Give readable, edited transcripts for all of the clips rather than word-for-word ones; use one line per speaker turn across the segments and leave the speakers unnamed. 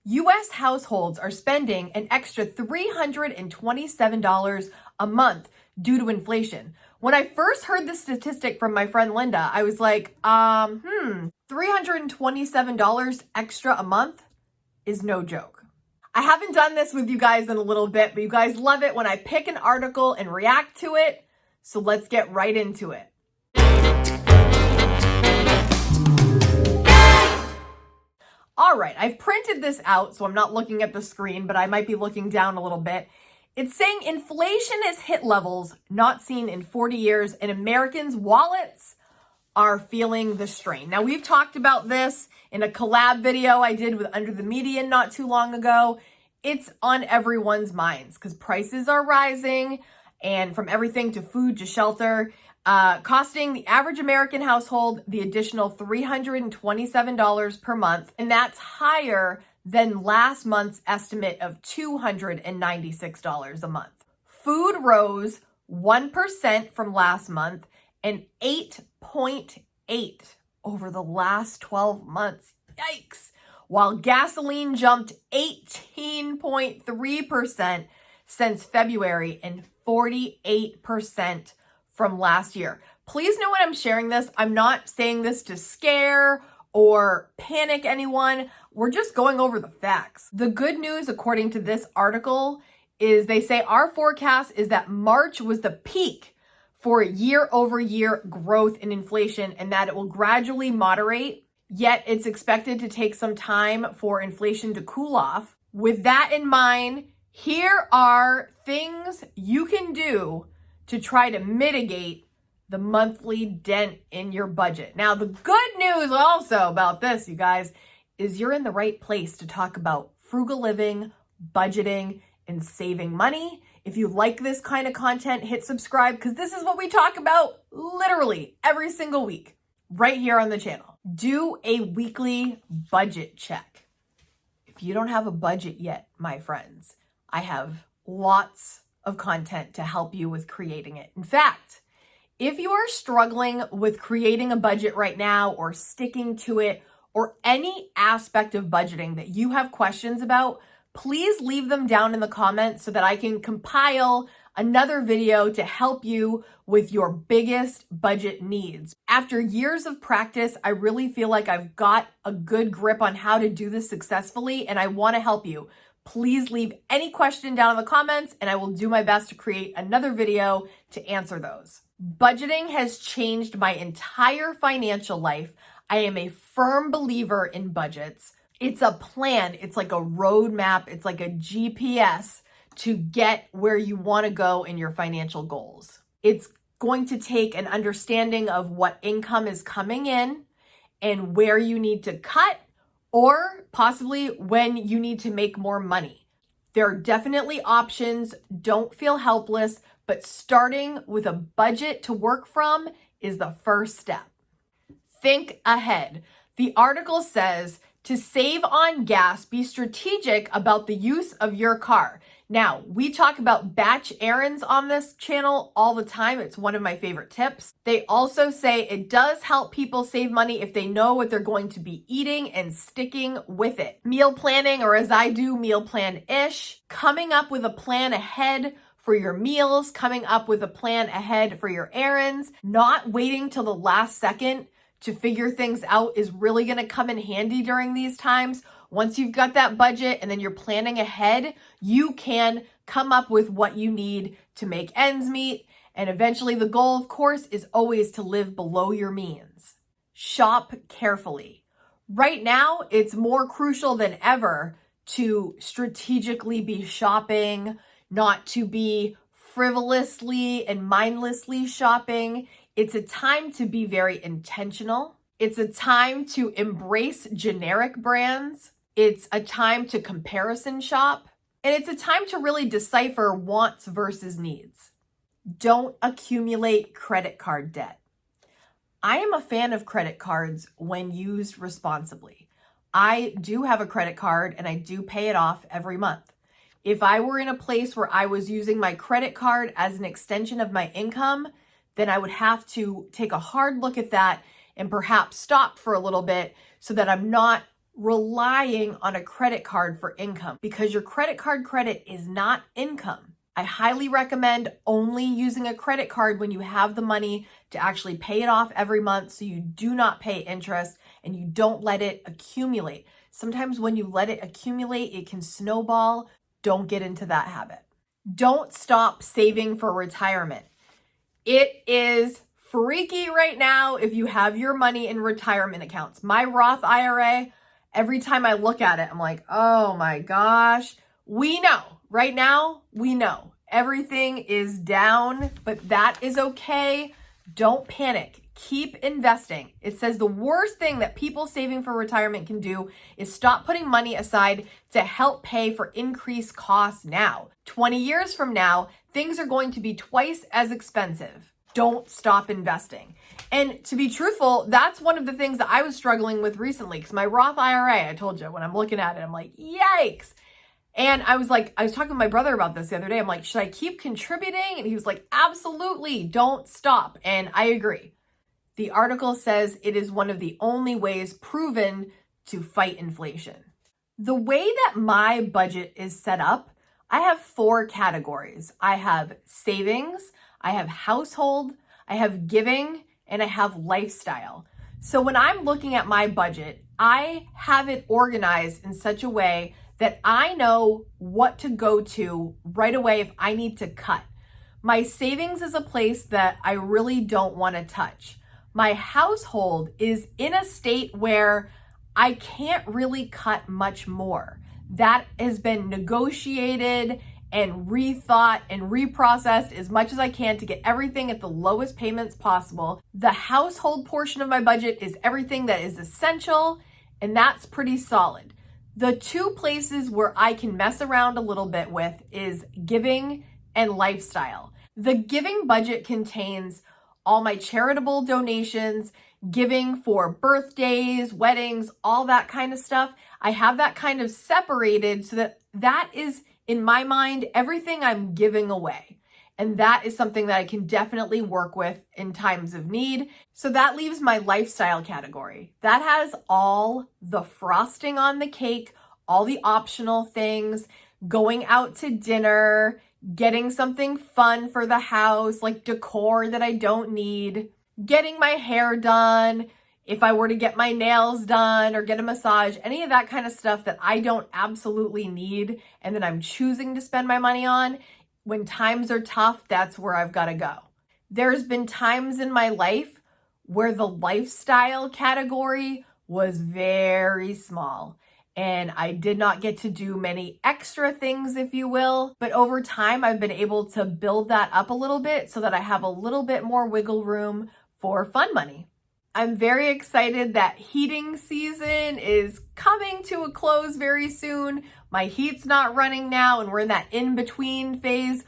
US households are spending an extra $327 a month due to inflation. When I first heard this statistic from my friend Linda, I was like, $327 extra a month is no joke. I haven't done this with you guys in a little bit, but you guys love it when I pick an article and react to it. So let's get right into it. All right, I've printed this out, so I'm not looking at the screen, but I might be looking down a little bit. It's saying inflation has hit levels not seen in 40 years, and Americans' wallets are feeling the strain. Now, we've talked about this in a collab video I did with Under the Median not too long ago. It's on everyone's minds because prices are rising, and from everything to food to shelter, costing the average American household the additional $327 per month, and that's higher than last month's estimate of $296 a month. Food rose 1% from last month and 8.8% over the last 12 months. Yikes! While gasoline jumped 18.3% since February and 48% from last year. Please know when I'm sharing this, I'm not saying this to scare or panic anyone. We're just going over the facts. The good news, according to this article, is they say our forecast is that March was the peak for year-over-year growth in inflation and that it will gradually moderate, yet it's expected to take some time for inflation to cool off. With that in mind, here are things you can do to try to mitigate the monthly dent in your budget. Now, the good news also about this, you guys, is you're in the right place to talk about frugal living, budgeting, and saving money. If you like this kind of content, hit subscribe because this is what we talk about literally every single week right here on the channel. Do a weekly budget check. If you don't have a budget yet, my friends, I have lots of content to help you with creating it. In fact, if you are struggling with creating a budget right now or sticking to it or any aspect of budgeting that you have questions about, please leave them down in the comments so that I can compile another video to help you with your biggest budget needs. After years of practice, I really feel like I've got a good grip on how to do this successfully, and I want to help you. Please leave any question down in the comments and I will do my best to create another video to answer those. Budgeting has changed my entire financial life. I am a firm believer in budgets. It's a plan. It's like a roadmap. It's like a GPS to get where you want to go in your financial goals. It's going to take an understanding of what income is coming in and where you need to cut, or possibly when you need to make more money. There are definitely options. Don't feel helpless, but starting with a budget to work from is the first step. Think ahead. The article says to save on gas, be strategic about the use of your car. Now, we talk about batch errands on this channel all the time. It's one of my favorite tips. They also say it does help people save money if they know what they're going to be eating and sticking with it. Meal planning, or as I do, meal plan-ish. Coming up with a plan ahead for your meals, coming up with a plan ahead for your errands, not waiting till the last second to figure things out is really going to come in handy during these times. Once you've got that budget and then you're planning ahead, you can come up with what you need to make ends meet. And eventually the goal, of course, is always to live below your means. Shop carefully. Right now, it's more crucial than ever to strategically be shopping, not to be frivolously and mindlessly shopping. It's a time to be very intentional. It's a time to embrace generic brands. It's a time to comparison shop. And it's a time to really decipher wants versus needs. Don't accumulate credit card debt. I am a fan of credit cards when used responsibly. I do have a credit card and I do pay it off every month. If I were in a place where I was using my credit card as an extension of my income, then I would have to take a hard look at that and perhaps stop for a little bit so that I'm not relying on a credit card for income because your credit card credit is not income. I highly recommend only using a credit card when you have the money to actually pay it off every month so you do not pay interest and you don't let it accumulate. Sometimes when you let it accumulate, it can snowball. Don't get into that habit. Don't stop saving for retirement. It is freaky right now if you have your money in retirement accounts. My Roth IRA, every time I look at it, I'm like, oh my gosh. We know, right now, we know everything is down, but that is okay. Don't panic. Keep investing. It says the worst thing that people saving for retirement can do is stop putting money aside to help pay for increased costs now. 20 years from now, things are going to be twice as expensive. Don't stop investing. And to be truthful, that's one of the things that I was struggling with recently because my Roth IRA, I told you, when I'm looking at it, I'm like, yikes. And I was talking to my brother about this the other day. I'm like, should I keep contributing? And he was like, absolutely, don't stop. And I agree. The article says it is one of the only ways proven to fight inflation. The way that my budget is set up, I have 4 categories. I have savings, I have household, I have giving, and I have lifestyle. So when I'm looking at my budget, I have it organized in such a way that I know what to go to right away if I need to cut. My savings is a place that I really don't want to touch. My household is in a state where I can't really cut much more. That has been negotiated and rethought and reprocessed as much as I can to get everything at the lowest payments possible. The household portion of my budget is everything that is essential, and that's pretty solid. The 2 places where I can mess around a little bit with is giving and lifestyle. The giving budget contains all my charitable donations, giving for birthdays, weddings, all that kind of stuff. I have that kind of separated so that that is, in my mind, everything I'm giving away. And that is something that I can definitely work with in times of need. So that leaves my lifestyle category. That has all the frosting on the cake, all the optional things, going out to dinner, getting something fun for the house, like decor that I don't need, getting my hair done, if I were to get my nails done or get a massage, any of that kind of stuff that I don't absolutely need and that I'm choosing to spend my money on. When times are tough, that's where I've got to go. There's been times in my life where the lifestyle category was very small and I did not get to do many extra things, if you will. But over time, I've been able to build that up a little bit so that I have a little bit more wiggle room for fun money. I'm very excited that heating season is coming to a close very soon. My heat's not running now, and we're in that in-between phase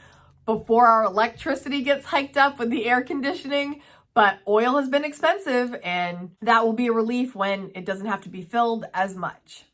before our electricity gets hiked up with the air conditioning. But oil has been expensive, and that will be a relief when it doesn't have to be filled as much.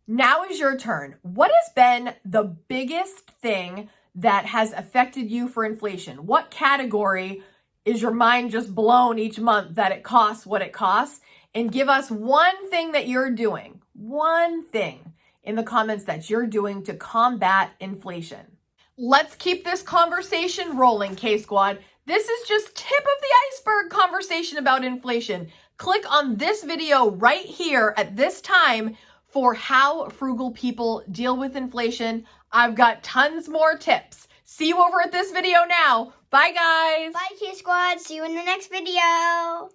Now is your turn. What has been the biggest thing that has affected you for inflation? What category is your mind just blown each month that it costs what it costs? And give us one thing that you're doing, one thing in the comments that you're doing to combat inflation. Let's keep this conversation rolling, K-Squad. This is just tip of the iceberg conversation about inflation. Click on this video right here at this time for how frugal people deal with inflation. I've got tons more tips. See you over at this video now. Bye, guys.
Bye, K-Squad. See you in the next video.